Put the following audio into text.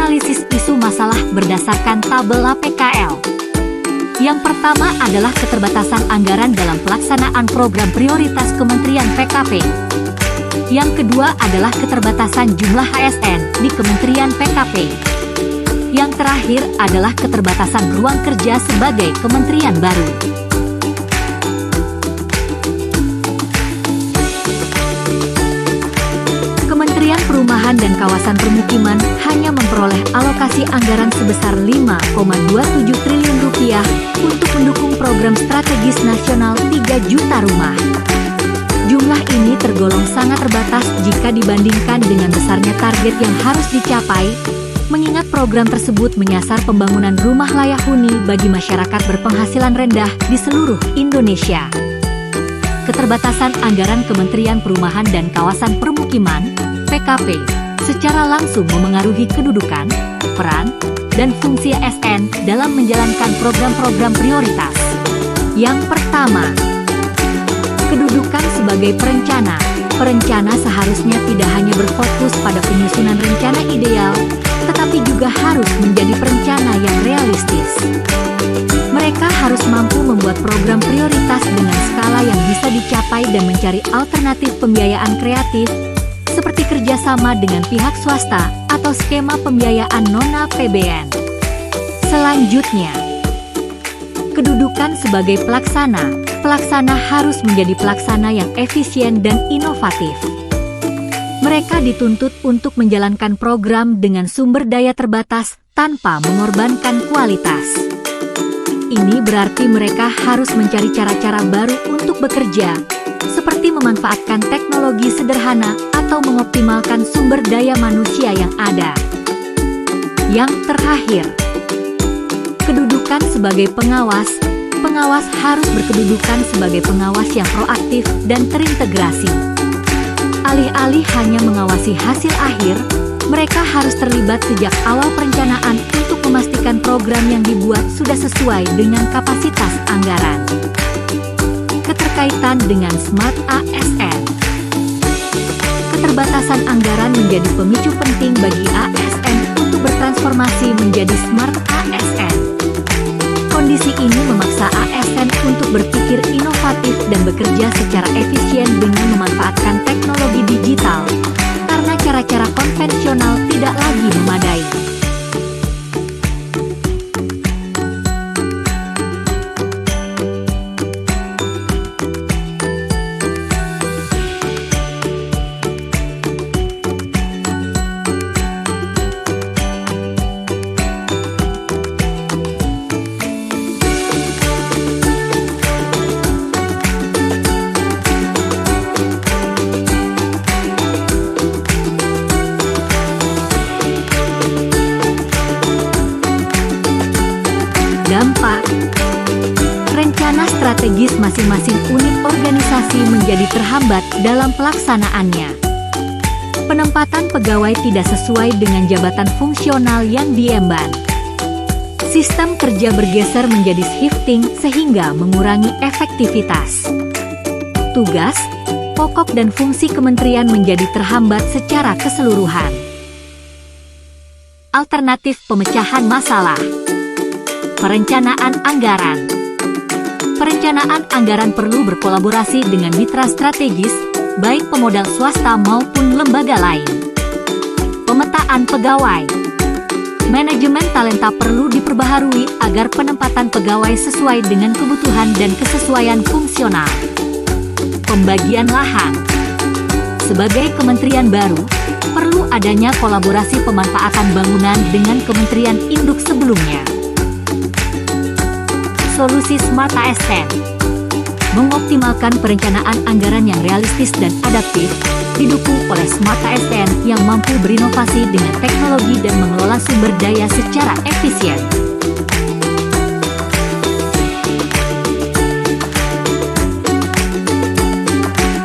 Analisis isu masalah berdasarkan tabel PKL. Yang pertama adalah keterbatasan anggaran dalam pelaksanaan program prioritas Kementerian PKP. Yang kedua adalah keterbatasan jumlah ASN di Kementerian PKP. Yang terakhir adalah keterbatasan ruang kerja sebagai kementerian baru. Kementerian Perumahan dan Kawasan Permukiman hanya memperoleh alokasi anggaran sebesar 5,27 triliun rupiah untuk mendukung program strategis nasional 3 juta rumah. Jumlah ini tergolong sangat terbatas jika dibandingkan dengan besarnya target yang harus dicapai, mengingat program tersebut menyasar pembangunan rumah layak huni bagi masyarakat berpenghasilan rendah di seluruh Indonesia. Keterbatasan anggaran Kementerian Perumahan dan Kawasan Permukiman (PKP) secara langsung memengaruhi kedudukan, peran, dan fungsi ASN dalam menjalankan program-program prioritas. Yang pertama, kedudukan sebagai perencana. Perencana seharusnya tidak hanya berfokus pada penyusunan rencana ideal, tetapi juga harus menjadi perencana yang realistis. Mereka harus mampu membuat program prioritas dengan skala yang bisa dicapai dan mencari alternatif pembiayaan kreatif, seperti kerjasama dengan pihak swasta atau skema pembiayaan non-APBN. Selanjutnya, kedudukan sebagai pelaksana. Pelaksana harus menjadi pelaksana yang efisien dan inovatif. Mereka dituntut untuk menjalankan program dengan sumber daya terbatas tanpa mengorbankan kualitas. Ini berarti mereka harus mencari cara-cara baru untuk bekerja, seperti memanfaatkan teknologi sederhana atau mengoptimalkan sumber daya manusia yang ada. Yang terakhir, kedudukan sebagai pengawas. Pengawas harus berkedudukan sebagai pengawas yang proaktif dan terintegrasi. Alih-alih hanya mengawasi hasil akhir, mereka harus terlibat sejak awal perencanaan untuk memastikan program yang dibuat sudah sesuai dengan kapasitas anggaran. Keterkaitan dengan Smart ASN. Keterbatasan anggaran menjadi pemicu penting bagi ASN untuk bertransformasi menjadi Smart ASN. Kondisi ini memaksa ASN untuk berpikir inovatif dan bekerja secara efisien dengan memanfaatkan teknologi digital, karena cara-cara konvensional tidak lagi memadai. Dampak. Rencana strategis masing-masing unit organisasi menjadi terhambat dalam pelaksanaannya. Penempatan pegawai tidak sesuai dengan jabatan fungsional yang diemban. Sistem kerja bergeser menjadi shifting sehingga mengurangi efektivitas. Tugas, pokok dan fungsi kementerian menjadi terhambat secara keseluruhan. Alternatif pemecahan masalah. Perencanaan anggaran. Perencanaan anggaran perlu berkolaborasi dengan mitra strategis, baik pemodal swasta maupun lembaga lain. Pemetaan pegawai. Manajemen talenta perlu diperbaharui agar penempatan pegawai sesuai dengan kebutuhan dan kesesuaian fungsional. Pembagian lahan. Sebagai kementerian baru, perlu adanya kolaborasi pemanfaatan bangunan dengan kementerian induk sebelumnya. Solusi Smart ASN. Mengoptimalkan perencanaan anggaran yang realistis dan adaptif, didukung oleh Smart ASN yang mampu berinovasi dengan teknologi dan mengelola sumber daya secara efisien.